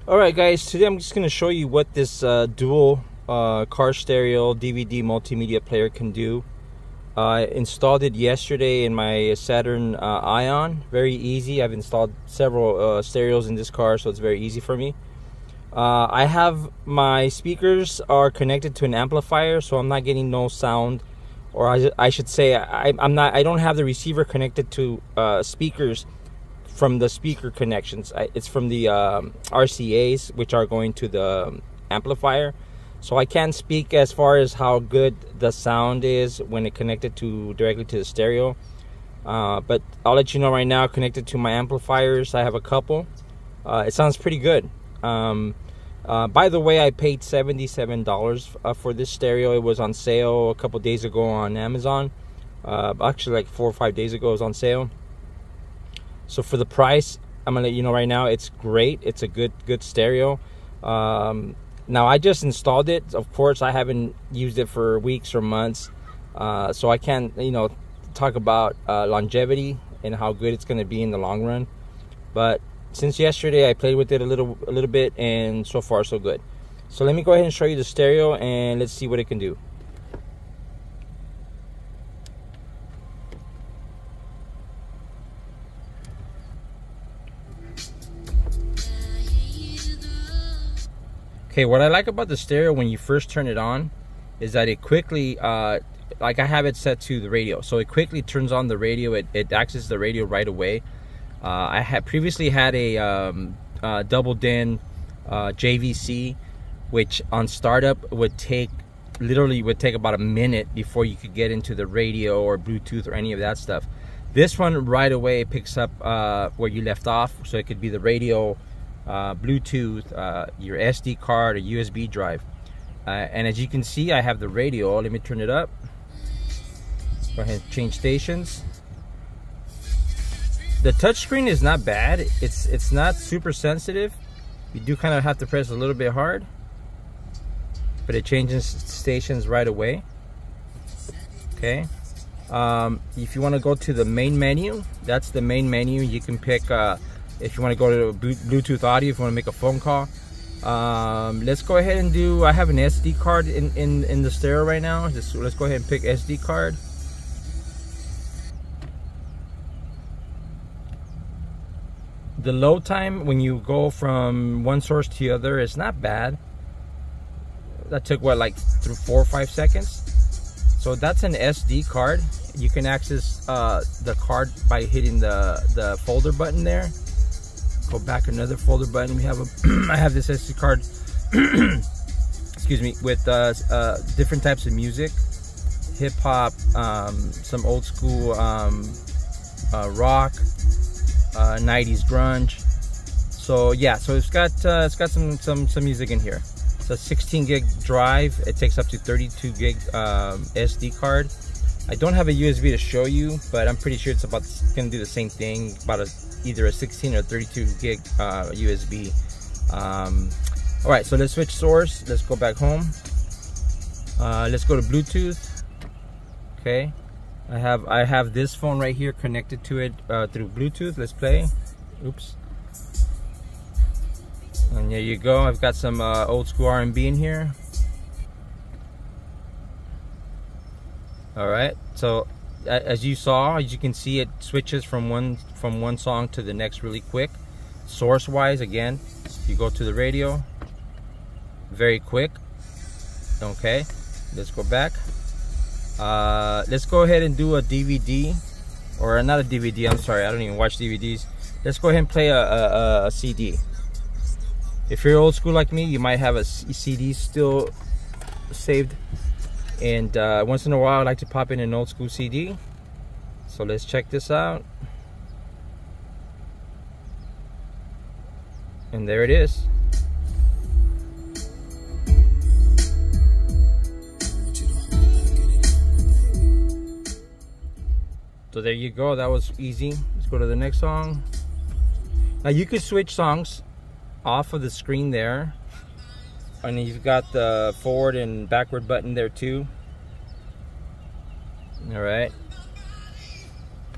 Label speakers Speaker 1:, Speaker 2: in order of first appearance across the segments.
Speaker 1: Alright guys, today I'm just going to show you what this dual car stereo DVD multimedia player can do. I installed it yesterday in my Saturn Ion. Very easy. I've installed several stereos in this car, so it's very easy for me. I have my speakers are connected to an amplifier, so I'm not getting no sound, or I should say I don't have the receiver connected to speakers from the speaker connections. It's from the RCAs, which are going to the amplifier, so I can't speak as far as how good the sound is when it connected directly to the stereo, but I'll let you know right now. Connected to my amplifiers, I have a couple. It sounds pretty good. By the way, I paid $77 for this stereo. It was on sale a couple days ago on Amazon. Actually, like 4 or 5 days ago, it was on sale. So for the price, I'm gonna let you know right now, it's great. It's a good stereo. Now I just installed it. Of course, I haven't used it for weeks or months, so I can't, talk about longevity and how good it's gonna be in the long run. But since yesterday, I played with it a little bit, and so far so good. So let me go ahead and show you the stereo, and let's see what it can do. Okay, what I like about the stereo when you first turn it on is that it quickly, like I have it set to the radio, so it quickly turns on the radio. It accesses the radio right away. I had previously had a double DIN JVC, which on startup would take about a minute before you could get into the radio or Bluetooth or any of that stuff. This one right away picks up where you left off, so it could be the radio, Bluetooth, your SD card, or USB drive. And as you can see, I have the radio. Let me turn it up. Go ahead and change stations. The touchscreen is not bad. It's not super sensitive. You do kind of have to press a little bit hard, but it changes stations right away. Okay. If you want to go to the main menu, that's the main menu. You can pick if you want to go to Bluetooth audio, if you want to make a phone call. Let's go ahead and do, I have an SD card in the stereo right now. Let's go ahead and pick SD card. The load time when you go from one source to the other is not bad. That took what, like 4 or 5 seconds. So that's an SD card. You can access the card by hitting the folder button there. Go back another folder button. We have I have this SD card excuse me, with different types of music, hip hop, some old school rock, 90s grunge. So yeah, so it's got some music in here. It's a 16 gig drive. It takes up to 32 gig SD card. I don't have a USB to show you, but I'm pretty sure it's gonna do the same thing, about either a 16 or 32 gig USB. All right, so let's switch source. Let's go back home. Let's go to Bluetooth. Okay, I have this phone right here connected to it through Bluetooth. Let's play. Oops. And there you go. I've got some old school R&B in here. All right. So as you can see, it switches from one song to the next really quick. Source wise, again, you go to the radio, very quick. Okay. Let's go back. Let's go ahead and do a DVD, or not a DVD, I'm sorry, I don't even watch DVDs. Let's go ahead and play a CD. If you're old school like me, you might have a CD still saved, and once in a while I like to pop in an old school CD. So let's check this out, and there it is. So there you go. That was easy. Let's go to the next song. Now you can switch songs off of the screen there, and you've got the forward and backward button there too. All right,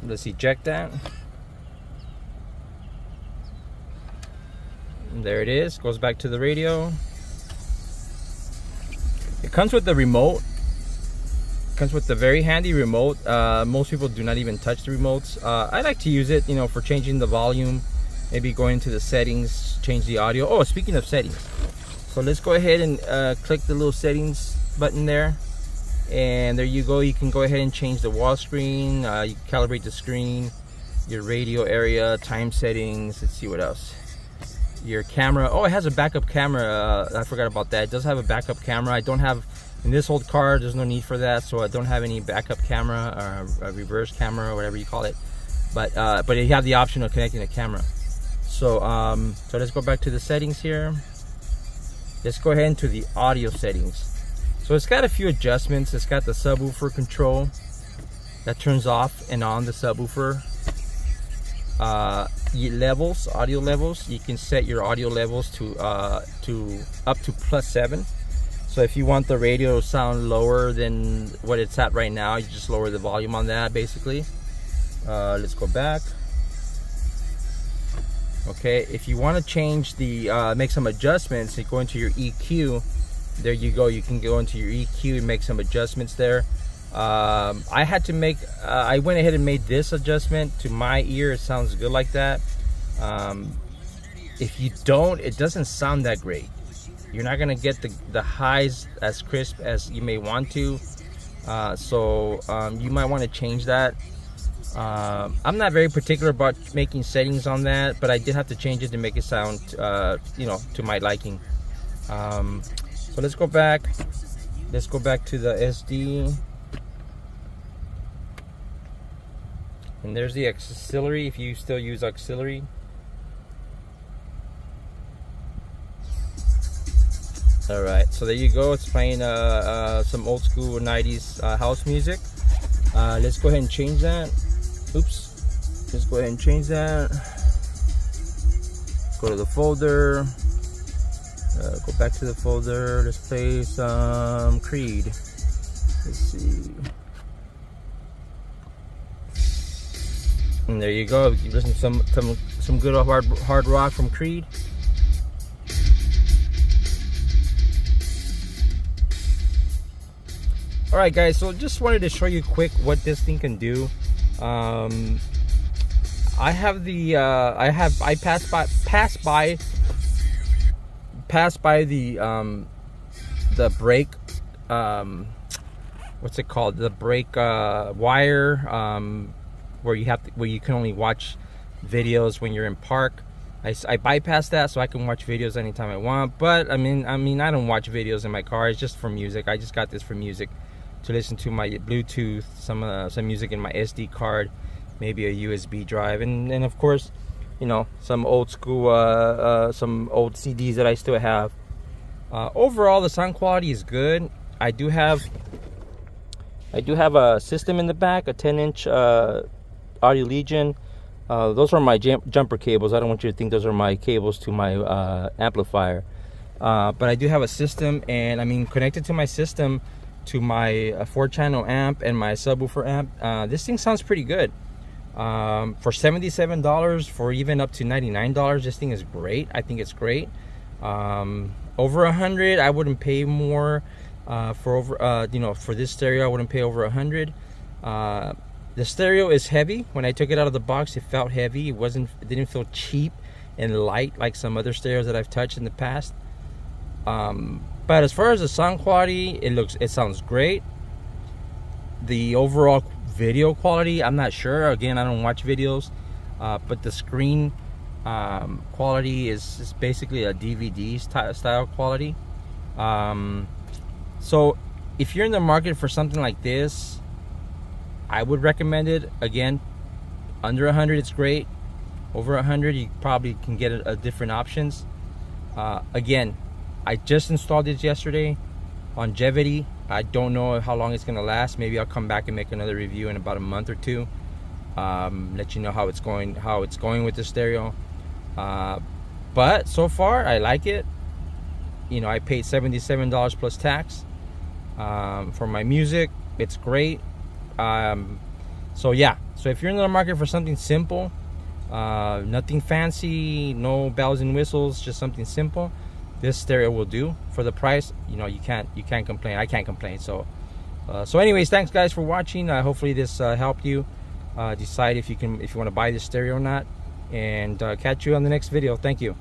Speaker 1: let's eject that. And there it is, goes back to the radio. It comes with the remote. It comes with the very handy remote. Most people do not even touch the remotes. I like to use it, you know, for changing the volume, maybe going into the settings, change the audio. Oh, speaking of settings, so let's go ahead and click the little settings button there, and there you go. You can go ahead and change the wall screen. You can calibrate the screen, your radio area, time settings. Let's see what else. Your camera. Oh, it has a backup camera. I forgot about that. It does have a backup camera. I don't have, in this old car, there's no need for that, so I don't have any backup camera or a reverse camera or whatever you call it. But you have the option of connecting a camera. So so let's go back to the settings here. Let's go ahead into the audio settings. So it's got a few adjustments. It's got the subwoofer control that turns off and on the subwoofer. Levels, audio levels. You can set your audio levels to up to +7. So if you want the radio to sound lower than what it's at right now, you just lower the volume on that, basically. Let's go back. Okay, if you want to change the make some adjustments, you go into your EQ. There you go. You can go into your EQ and make some adjustments there. I had to make I went ahead and made this adjustment. To my ear, it sounds good like that. If you don't, it doesn't sound that great. You're not gonna get the highs as crisp as you may want to. So you might want to change that. I'm not very particular about making settings on that, but I did have to change it to make it sound you know, to my liking. So let's go back to the SD. And there's the auxiliary, if you still use auxiliary. Alright, so there you go. It's playing some old school 90s house music. Let's go ahead and change that. Oops. Let's go ahead and change that. Go to the folder. Go back to the folder. Let's play some Creed. Let's see. And there you go. You listen to some good hard rock from Creed. All right, guys. So just wanted to show you quick what this thing can do. I have the I passed by the brake, what's it called, the brake wire, where you can only watch videos when you're in park. I bypassed that so I can watch videos anytime I want. But I mean I don't watch videos in my car. It's just for music. I just got this for music, to listen to my Bluetooth, some music in my SD card, maybe a USB drive, and of course, you know, some old school some old CDs that I still have. Overall, the sound quality is good. I do have a system in the back, a 10-inch Audio Legion. Those are my jumper cables. I don't want you to think those are my cables to my amplifier. But I do have a system, and I mean, connected to my system, to my 4-channel amp and my subwoofer amp. This thing sounds pretty good. For $77, for even up to $99, this thing is great. I think it's great. Over $100, I wouldn't pay more. For over you know, for this stereo, I wouldn't pay over $100. The stereo is heavy. When I took it out of the box, it felt heavy. It didn't feel cheap and light like some other stereos that I've touched in the past. But as far as the sound quality, it sounds great. The overall video quality, I'm not sure. Again, I don't watch videos, but the screen quality is basically a DVD style quality. So if you're in the market for something like this, I would recommend it. Again, under 100, it's great. Over 100, you probably can get different options. Again, I just installed it yesterday. Longevity, I don't know how long it's gonna last. Maybe I'll come back and make another review in about a month or two. Let you know how it's going with the stereo. But so far, I like it. You know, I paid $77 plus tax for my music. It's great. So yeah, so if you're in the market for something simple, Nothing fancy, no bells and whistles, just something simple. This stereo will do for the price. You know, you can't complain. I can't complain. So anyways, thanks guys for watching. Hopefully this helped you decide if you want to buy this stereo or not, and catch you on the next video. Thank you.